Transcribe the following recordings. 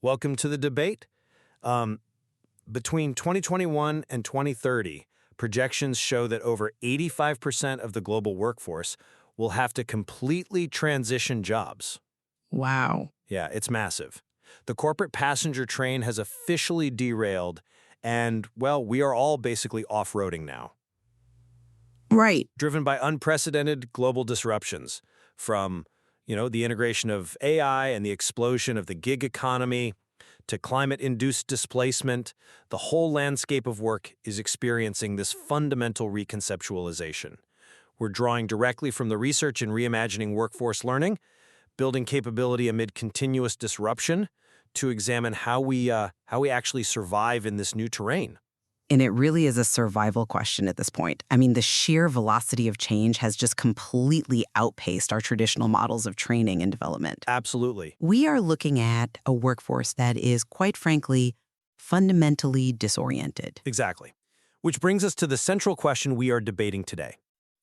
Welcome to the debate. Um, Between 2021 and 2030, projections show that over 85% of the global workforce will have to completely transition jobs. Wow. Yeah, it's massive. The corporate passenger train has officially derailed, and, well, we are all basically off-roading now, Right. driven by unprecedented global disruptions from, the integration of AI and the explosion of the gig economy to climate-induced displacement. The whole landscape of work is experiencing this fundamental reconceptualization. We're drawing directly from the research in reimagining workforce learning, building capability amid continuous disruption, to examine how we actually survive in this new terrain. And it really is a survival question at this point. I mean, the sheer velocity of change has just completely outpaced our traditional models of training and development. Absolutely. We are looking at a workforce that is, quite frankly, fundamentally disoriented. Exactly. Which brings us to the central question we are debating today.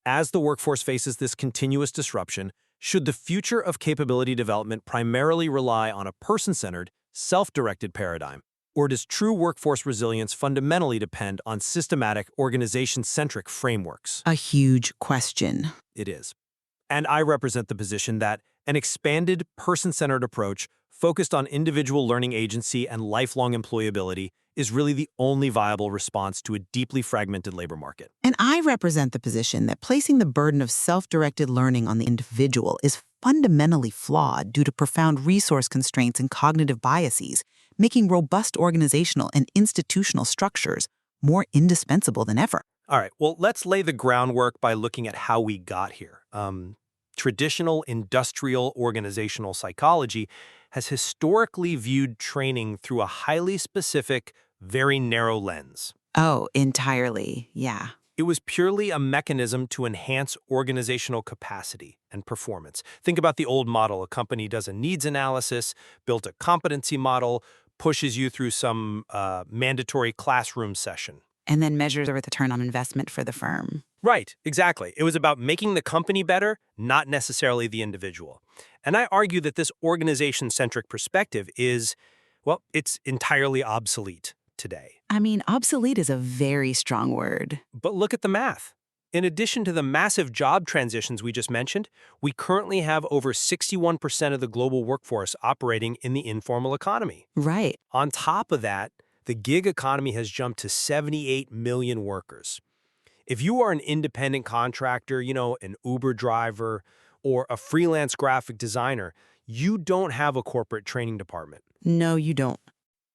As the workforce faces this continuous disruption, should the future of capability development primarily rely on a person-centered, self-directed paradigm? Or does true workforce resilience fundamentally depend on systematic, organization-centric frameworks? A huge question. It is. And I represent the position that an expanded, person-centered approach focused on individual learning agency and lifelong employability is really the only viable response to a deeply fragmented labor market. And I represent the position that placing the burden of self-directed learning on the individual is fundamentally flawed due to profound resource constraints and cognitive biases, making robust organizational and institutional structures more indispensable than ever. All right, well, let's lay the groundwork by looking at how we got here. Traditional industrial organizational psychology has historically viewed training through a highly specific, very narrow lens. Oh, entirely, yeah. It was purely a mechanism to enhance organizational capacity and performance. Think about the old model. A company does a needs analysis, built a competency model, pushes you through some mandatory classroom session. And then measures the return on investment for the firm. Right, exactly. It was about making the company better, not necessarily the individual. And I argue that this organization-centric perspective is, well, it's entirely obsolete today. I mean, obsolete is a very strong word. But look at the math. In addition to the massive job transitions we just mentioned, we currently have over 61% of the global workforce operating in the informal economy. Right. On top of that, the gig economy has jumped to 78 million workers. If you are an independent contractor, an Uber driver, or a freelance graphic designer, you don't have a corporate training department. No, you don't.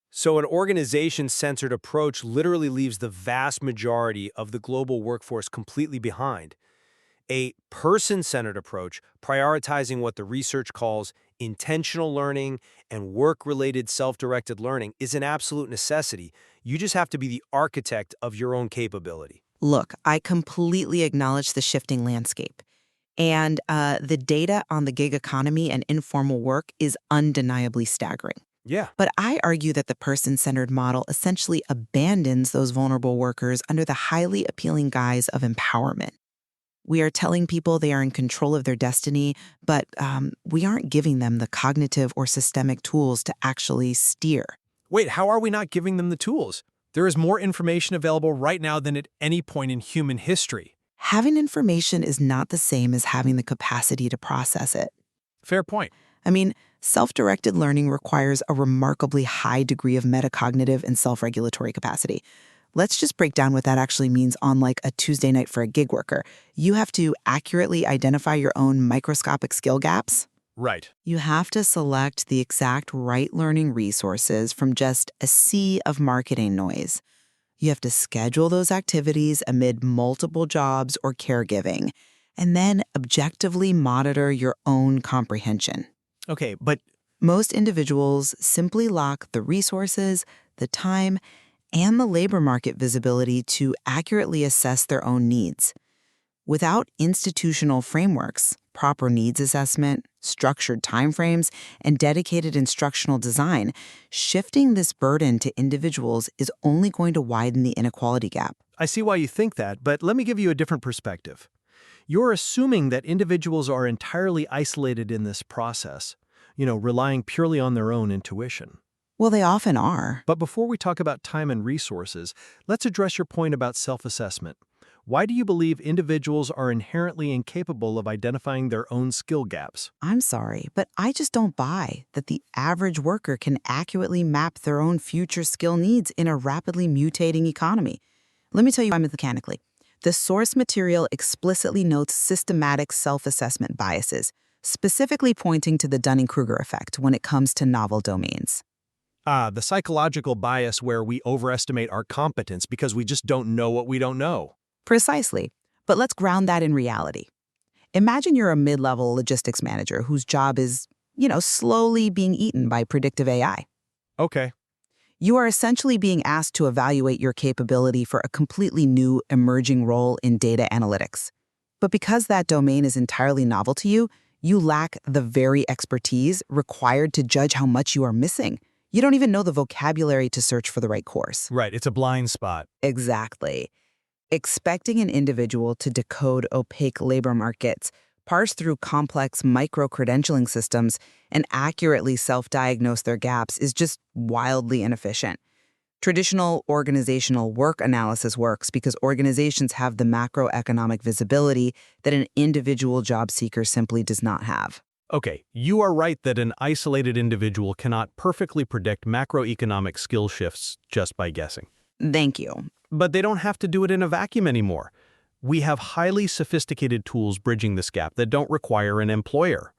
So an organization-centered approach literally leaves the vast majority of the global workforce completely behind. A person-centered approach, prioritizing what the research calls intentional learning and work-related self-directed learning, is an absolute necessity. You just have to be the architect of your own capability. Look, I completely acknowledge the shifting landscape. And the data on the gig economy and informal work is undeniably staggering. Yeah. But I argue that the person-centered model essentially abandons those vulnerable workers under the highly appealing guise of empowerment. We are telling people they are in control of their destiny, but we aren't giving them the cognitive or systemic tools to actually steer. Wait, how are we not giving them the tools? There is more information available right now than at any point in human history. Having information is not the same as having the capacity to process it. Fair point. I mean, self-directed learning requires a remarkably high degree of metacognitive and self-regulatory capacity. Let's just break down what that actually means on like a Tuesday night for a gig worker. You have to accurately identify your own microscopic skill gaps. Right. You have to select the exact right learning resources from just a sea of marketing noise. You have to schedule those activities amid multiple jobs or caregiving, and then objectively monitor your own comprehension. Okay, but Most individuals simply lack the resources, the time, and the labor market visibility to accurately assess their own needs. Without institutional frameworks, proper needs assessment, structured timeframes, and dedicated instructional design, shifting this burden to individuals is only going to widen the inequality gap. I see why you think that, but let me give you a different perspective. You're assuming that individuals are entirely isolated in this process, relying purely on their own intuition. Well, they often are. But before we talk about time and resources, let's address your point about self-assessment. Why do you believe individuals are inherently incapable of identifying their own skill gaps? I'm sorry, but I just don't buy that the average worker can accurately map their own future skill needs in a rapidly mutating economy. Let me tell you why mechanically. The source material explicitly notes systematic self-assessment biases, specifically pointing to the Dunning-Kruger effect when it comes to novel domains. The psychological bias where we overestimate our competence because we just don't know what we don't know. Precisely. But let's ground that in reality. Imagine you're a mid-level logistics manager whose job is, slowly being eaten by predictive AI. Okay. You are essentially being asked to evaluate your capability for a completely new, emerging role in data analytics. But because that domain is entirely novel to you, you lack the very expertise required to judge how much you are missing. You don't even know the vocabulary to search for the right course. Right, it's a blind spot. Exactly. Expecting an individual to decode opaque labor markets, parse through complex micro-credentialing systems, and accurately self-diagnose their gaps is just wildly inefficient. Traditional organizational work analysis works because organizations have the macroeconomic visibility that an individual job seeker simply does not have. Okay, you are right that an isolated individual cannot perfectly predict macroeconomic skill shifts just by guessing. Thank you. But they don't have to do it in a vacuum anymore. We have highly sophisticated tools bridging this gap that don't require an employer.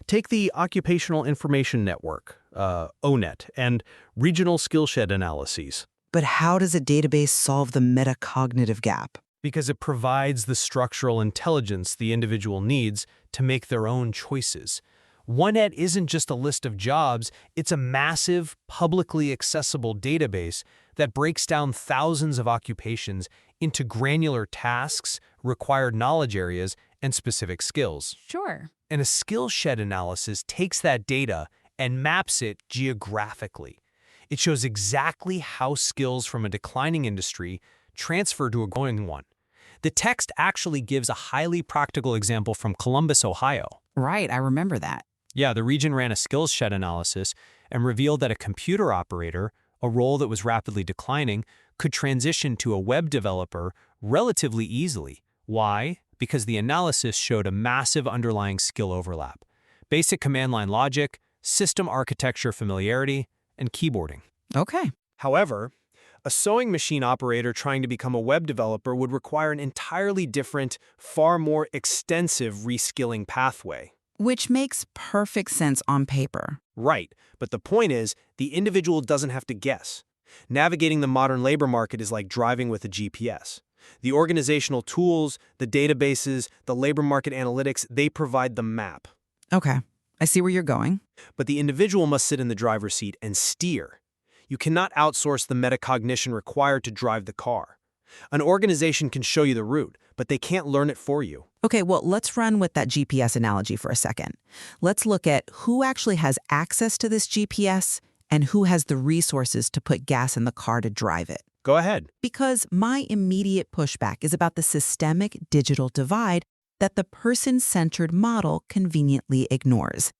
Take the Occupational Information Network, ONET, and regional skillshed analyses. But how does a database solve the metacognitive gap? Because it provides the structural intelligence the individual needs to make their own choices. OneNet isn't just a list of jobs, it's a massive, publicly accessible database that breaks down thousands of occupations into granular tasks, required knowledge areas, and specific skills. Sure. And a skill shed analysis takes that data and maps it geographically. It shows exactly how skills from a declining industry transfer to a growing one. The text actually gives a highly practical example from Columbus, Ohio. Right, I remember that. Yeah, the region ran a skills shed analysis and revealed that a computer operator, a role that was rapidly declining, could transition to a web developer relatively easily. Why? Because the analysis showed a massive underlying skill overlap. Basic command line logic, system architecture familiarity, and keyboarding. Okay. However, a sewing machine operator trying to become a web developer would require an entirely different, far more extensive reskilling pathway. Which makes perfect sense on paper. Right, but the point is, the individual doesn't have to guess. Navigating the modern labor market is like driving with a GPS. The organizational tools, the databases, the labor market analytics, they provide the map. Okay, I see where you're going. But the individual must sit in the driver's seat and steer. You cannot outsource the metacognition required to drive the car. An organization can show you the route, but they can't learn it for you. Okay, well, let's run with that GPS analogy for a second. Let's look at who actually has access to this GPS and who has the resources to put gas in the car to drive it. Go ahead. Because my immediate pushback is about the systemic digital divide that the person-centered model conveniently ignores.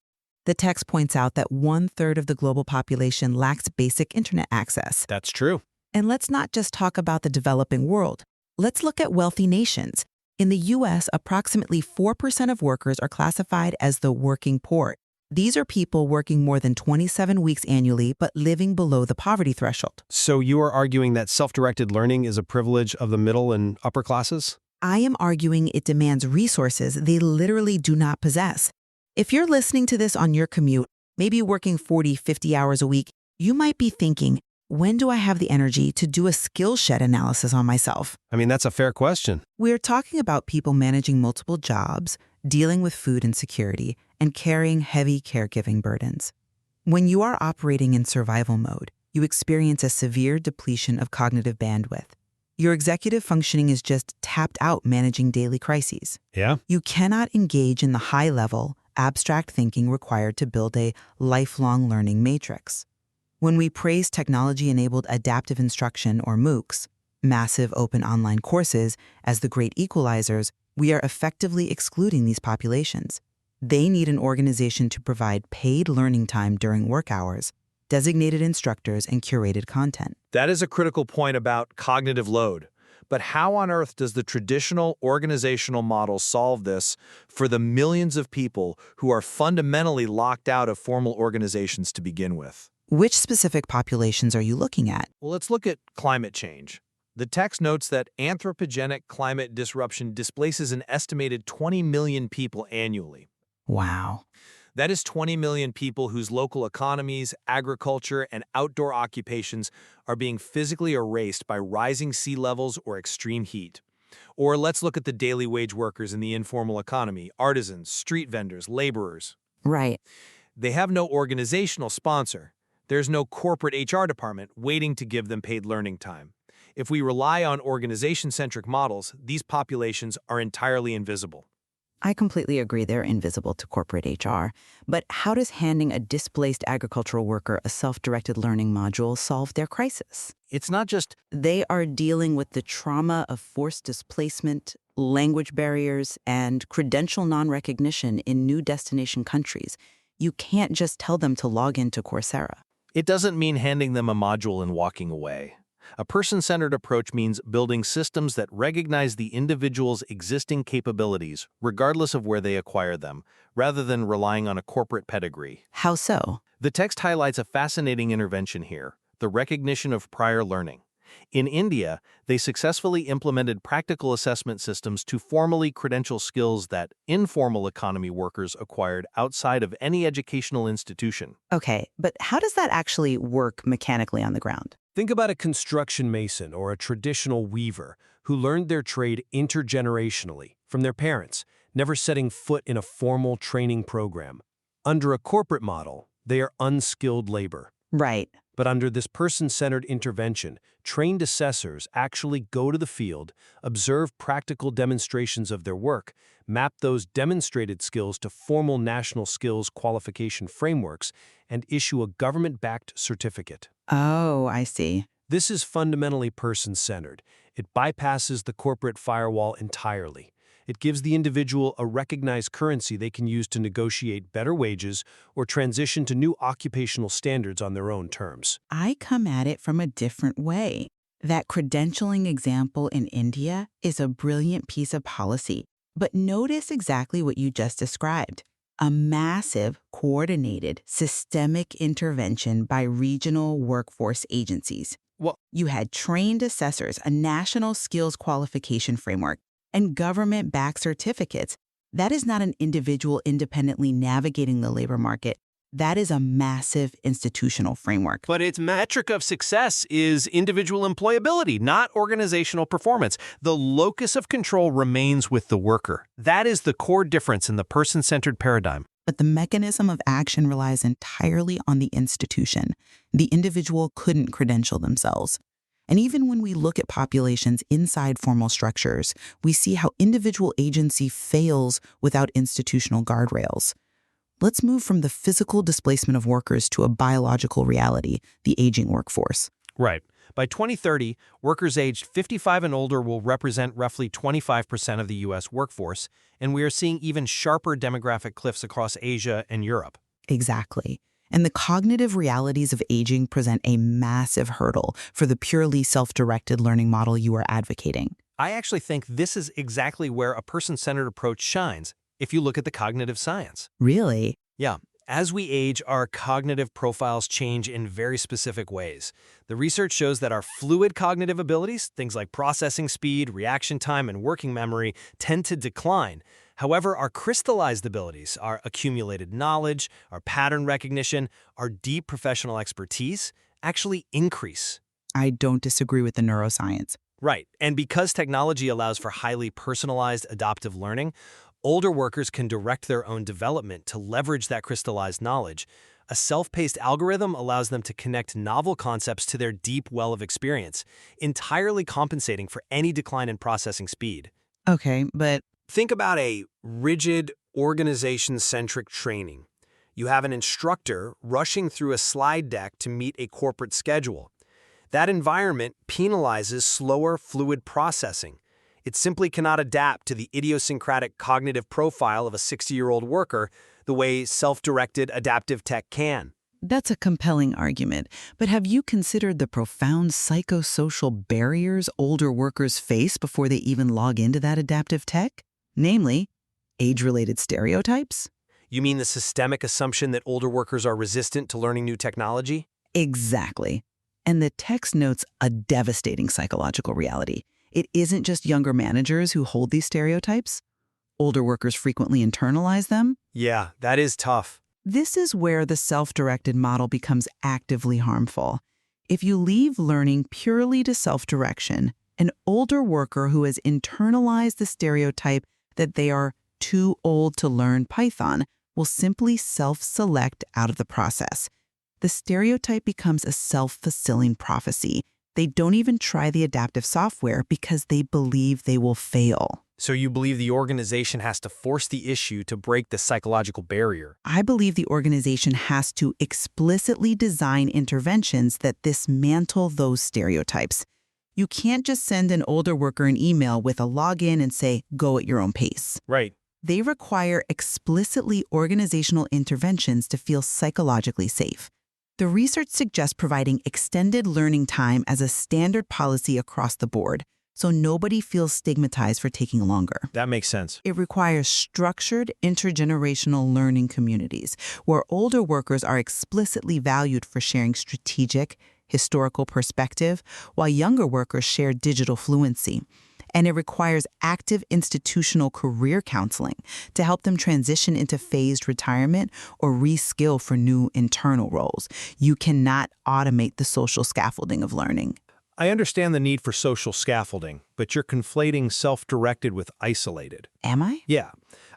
The text points out that 1/3 of the global population lacks basic internet access. That's true. And let's not just talk about the developing world. Let's look at wealthy nations. In the U.S., approximately 4% of workers are classified as the working poor. These are people working more than 27 weeks annually but living below the poverty threshold. So you are arguing that self-directed learning is a privilege of the middle and upper classes? I am arguing it demands resources they literally do not possess. If you're listening to this on your commute, maybe working 40, 50 hours a week, you might be thinking, when do I have the energy to do a skill shed analysis on myself? I mean, that's a fair question. We're talking about people managing multiple jobs, dealing with food insecurity, and carrying heavy caregiving burdens. When you are operating in survival mode, you experience a severe depletion of cognitive bandwidth. Your executive functioning is just tapped out managing daily crises. Yeah? You cannot engage in the high-level, abstract thinking required to build a lifelong learning matrix. When we praise technology-enabled adaptive instruction, or MOOCs, massive open online courses, as the great equalizers, we are effectively excluding these populations. They need an organization to provide paid learning time during work hours, designated instructors, and curated content. That is a critical point about cognitive load. But how on earth does the traditional organizational model solve this for the millions of people who are fundamentally locked out of formal organizations to begin with? Which specific populations are you looking at? Well, let's look at climate change. The text notes that anthropogenic climate disruption displaces an estimated 20 million people annually. Wow. That is 20 million people whose local economies, agriculture, and outdoor occupations are being physically erased by rising sea levels or extreme heat. Or let's look at the daily wage workers in the informal economy, artisans, street vendors, laborers. Right. They have no organizational sponsor. There's no corporate HR department waiting to give them paid learning time. If we rely on organization-centric models, these populations are entirely invisible. I completely agree they're invisible to corporate HR. But how does handing a displaced agricultural worker a self-directed learning module solve their crisis? It's not just They are dealing with the trauma of forced displacement, language barriers, and credential non-recognition in new destination countries. You can't just tell them to log into Coursera. It doesn't mean handing them a module and walking away. A person-centered approach means building systems that recognize the individual's existing capabilities, regardless of where they acquire them, rather than relying on a corporate pedigree. How so? The text highlights a fascinating intervention here, the recognition of prior learning. In India, they successfully implemented practical assessment systems to formally credential skills that informal economy workers acquired outside of any educational institution. Okay, but how does that actually work mechanically on the ground? Think about a construction mason or a traditional weaver who learned their trade intergenerationally from their parents, never setting foot in a formal training program. Under a corporate model, they are unskilled labor. Right. But under this person-centered intervention, trained assessors actually go to the field, observe practical demonstrations of their work, map those demonstrated skills to formal national skills qualification frameworks, and issue a government-backed certificate. Oh, I see. This is fundamentally person-centered. It bypasses the corporate firewall entirely. It gives the individual a recognized currency they can use to negotiate better wages or transition to new occupational standards on their own terms. I come at it from a different way. That credentialing example in India is a brilliant piece of policy. But notice exactly what you just described. A massive, coordinated, systemic intervention by regional workforce agencies. Well, You had trained assessors, a national skills qualification framework, and government-backed certificates. That is not an individual independently navigating the labor market. That is a massive institutional framework. But its metric of success is individual employability, not organizational performance. The locus of control remains with the worker. That is the core difference in the person-centered paradigm. But the mechanism of action relies entirely on the institution. The individual couldn't credential themselves. And even when we look at populations inside formal structures, we see how individual agency fails without institutional guardrails. Let's move from the physical displacement of workers to a biological reality, the aging workforce. Right. By 2030, workers aged 55 and older will represent roughly 25% of the U.S. workforce, and we are seeing even sharper demographic cliffs across Asia and Europe. Exactly. And the cognitive realities of aging present a massive hurdle for the purely self-directed learning model you are advocating. I actually think this is exactly where a person-centered approach shines, if you look at the cognitive science. Really? Yeah. As we age, our cognitive profiles change in very specific ways. The research shows that our fluid cognitive abilities, things like processing speed, reaction time, and working memory, tend to decline. However, our crystallized abilities, our accumulated knowledge, our pattern recognition, our deep professional expertise, actually increase. I don't disagree with the neuroscience. Right. And because technology allows for highly personalized adaptive learning, older workers can direct their own development to leverage that crystallized knowledge. A self-paced algorithm allows them to connect novel concepts to their deep well of experience, entirely compensating for any decline in processing speed. Okay, but think about a rigid, organization-centric training. You have an instructor rushing through a slide deck to meet a corporate schedule. That environment penalizes slower, fluid processing. It simply cannot adapt to the idiosyncratic cognitive profile of a 60-year-old worker the way self-directed adaptive tech can. That's a compelling argument, but have you considered the profound psychosocial barriers older workers face before they even log into that adaptive tech? Namely, age-related stereotypes? You mean the systemic assumption that older workers are resistant to learning new technology? Exactly. And the text notes a devastating psychological reality. It isn't just younger managers who hold these stereotypes. Older workers frequently internalize them. Yeah, that is tough. This is where the self-directed model becomes actively harmful. If you leave learning purely to self-direction, an older worker who has internalized the stereotype that they are too old to learn Python will simply self-select out of the process. The stereotype becomes a self-fulfilling prophecy. They don't even try the adaptive software because they believe they will fail. So you believe the organization has to force the issue to break the psychological barrier? I believe the organization has to explicitly design interventions that dismantle those stereotypes. You can't just send an older worker an email with a login and say, go at your own pace. Right. They require explicitly organizational interventions to feel psychologically safe. The research suggests providing extended learning time as a standard policy across the board, so nobody feels stigmatized for taking longer. That makes sense. It requires structured intergenerational learning communities where older workers are explicitly valued for sharing strategic, historical perspective, while younger workers share digital fluency. And it requires active institutional career counseling to help them transition into phased retirement or reskill for new internal roles. You cannot automate the social scaffolding of learning. I understand the need for social scaffolding, but you're conflating self-directed with isolated. Am I? Yeah.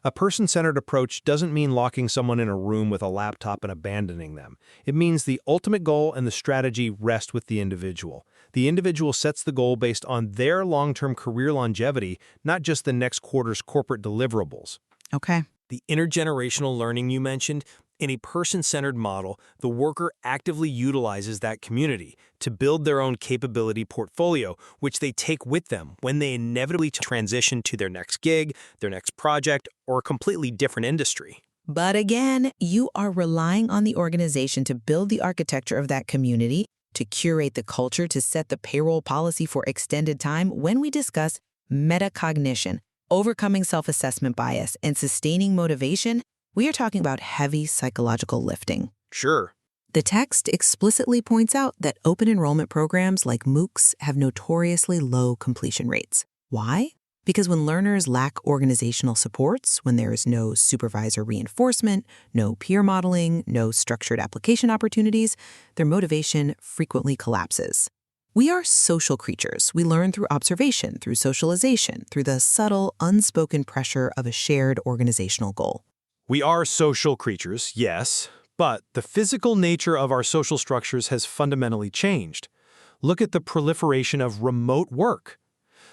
A person-centered approach doesn't mean locking someone in a room with a laptop and abandoning them. It means the ultimate goal and the strategy rest with the individual. The individual sets the goal based on their long-term career longevity, not just the next quarter's corporate deliverables. Okay. The intergenerational learning you mentioned, in a person-centered model, the worker actively utilizes that community to build their own capability portfolio, which they take with them when they inevitably transition to their next gig, their next project, or a completely different industry. But again, you are relying on the organization to build the architecture of that community, to curate the culture, to set the payroll policy for extended time when we discuss metacognition, overcoming self-assessment bias, and sustaining motivation. We are talking about heavy psychological lifting. Sure. The text explicitly points out that open enrollment programs like MOOCs have notoriously low completion rates. Why? Because when learners lack organizational supports, when there is no supervisor reinforcement, no peer modeling, no structured application opportunities, their motivation frequently collapses. We are social creatures. We learn through observation, through socialization, through the subtle, unspoken pressure of a shared organizational goal. We are social creatures, yes, but the physical nature of our social structures has fundamentally changed. Look at the proliferation of remote work.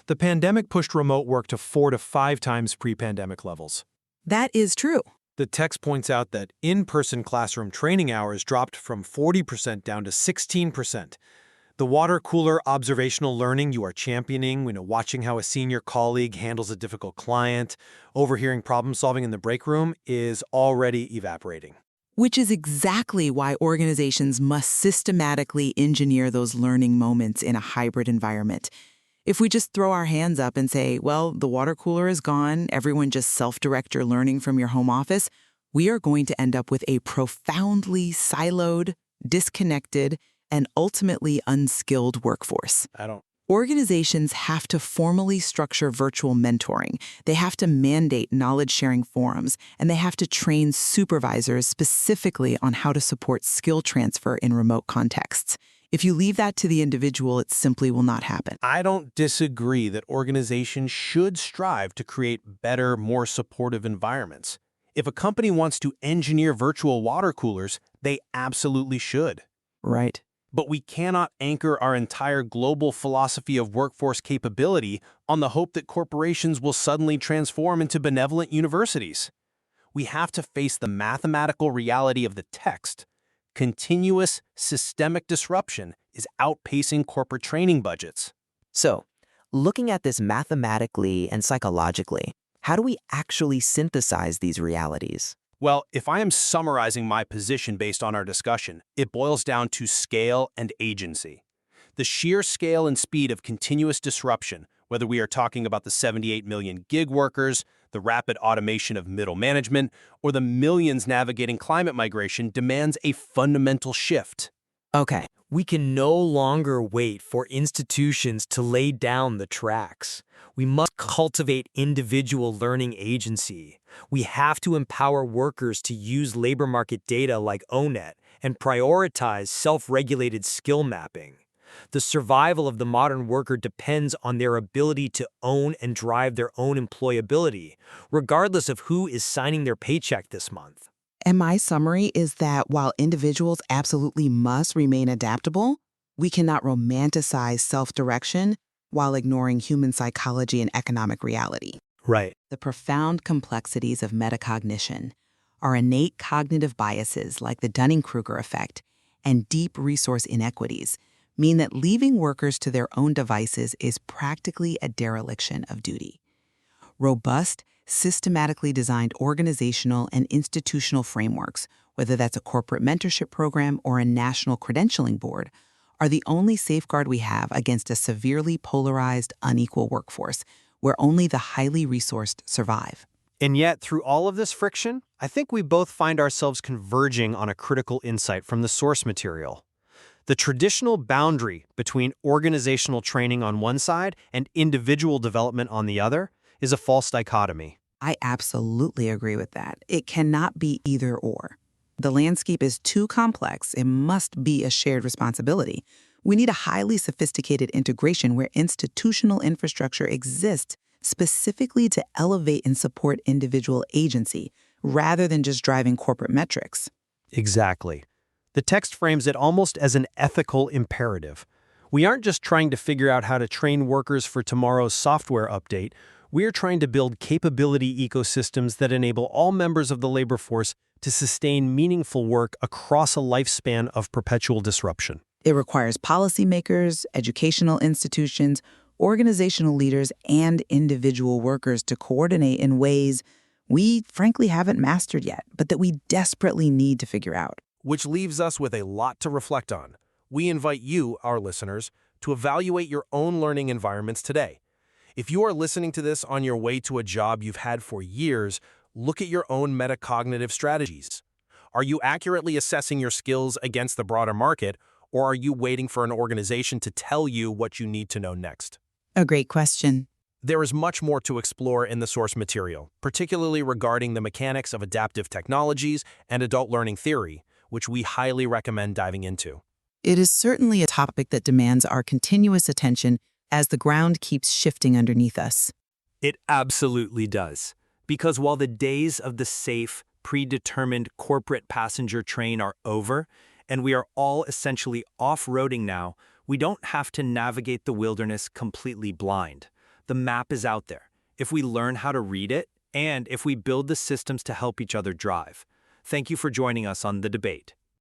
The pandemic pushed remote work to 4 to 5 times pre-pandemic levels. That is true. The text points out that in-person classroom training hours dropped from 40% down to 16%. The water cooler observational learning you are championing, watching how a senior colleague handles a difficult client, overhearing problem solving in the break room, is already evaporating. Which is exactly why organizations must systematically engineer those learning moments in a hybrid environment. If we just throw our hands up and say, well, the water cooler is gone, everyone just self-direct your learning from your home office, we are going to end up with a profoundly siloed, disconnected, and ultimately unskilled workforce. Organizations have to formally structure virtual mentoring. They have to mandate knowledge-sharing forums, and they have to train supervisors specifically on how to support skill transfer in remote contexts. If you leave that to the individual, it simply will not happen. I don't disagree that organizations should strive to create better, more supportive environments. If a company wants to engineer virtual water coolers, they absolutely should. Right. But we cannot anchor our entire global philosophy of workforce capability on the hope that corporations will suddenly transform into benevolent universities. We have to face the mathematical reality of the text. Continuous, systemic disruption is outpacing corporate training budgets. So, looking at this mathematically and psychologically, how do we actually synthesize these realities? Well, if I am summarizing my position based on our discussion, it boils down to scale and agency. The sheer scale and speed of continuous disruption, whether we are talking about the 78 million gig workers, the rapid automation of middle management, or the millions navigating climate migration, demands a fundamental shift. Okay. We can no longer wait for institutions to lay down the tracks. We must cultivate individual learning agency. We have to empower workers to use labor market data like ONET and prioritize self-regulated skill mapping. The survival of the modern worker depends on their ability to own and drive their own employability, regardless of who is signing their paycheck this month. And my summary is that while individuals absolutely must remain adaptable, we cannot romanticize self-direction while ignoring human psychology and economic reality. Right. The profound complexities of metacognition, our innate cognitive biases like the Dunning-Kruger effect, and deep resource inequities mean that leaving workers to their own devices is practically a dereliction of duty. Robust, systematically designed organizational and institutional frameworks, whether that's a corporate mentorship program or a national credentialing board, are the only safeguard we have against a severely polarized, unequal workforce where only the highly resourced survive. And yet, through all of this friction, I think we both find ourselves converging on a critical insight from the source material. The traditional boundary between organizational training on one side and individual development on the other is a false dichotomy. I absolutely agree with that. It cannot be either or. The landscape is too complex. It must be a shared responsibility. We need a highly sophisticated integration where institutional infrastructure exists specifically to elevate and support individual agency, rather than just driving corporate metrics. Exactly. The text frames it almost as an ethical imperative. We aren't just trying to figure out how to train workers for tomorrow's software update. We are trying to build capability ecosystems that enable all members of the labor force to sustain meaningful work across a lifespan of perpetual disruption. It requires policymakers, educational institutions, organizational leaders, and individual workers to coordinate in ways we frankly haven't mastered yet, but that we desperately need to figure out. Which leaves us with a lot to reflect on. We invite you, our listeners, to evaluate your own learning environments today. If you are listening to this on your way to a job you've had for years, look at your own metacognitive strategies. Are you accurately assessing your skills against the broader market, or are you waiting for an organization to tell you what you need to know next? A great question. There is much more to explore in the source material, particularly regarding the mechanics of adaptive technologies and adult learning theory, which we highly recommend diving into. It is certainly a topic that demands our continuous attention as the ground keeps shifting underneath us. It absolutely does. Because while the days of the safe, predetermined corporate passenger train are over, and we are all essentially off-roading now, we don't have to navigate the wilderness completely blind. The map is out there, if we learn how to read it, and if we build the systems to help each other drive. Thank you for joining us on The Debate.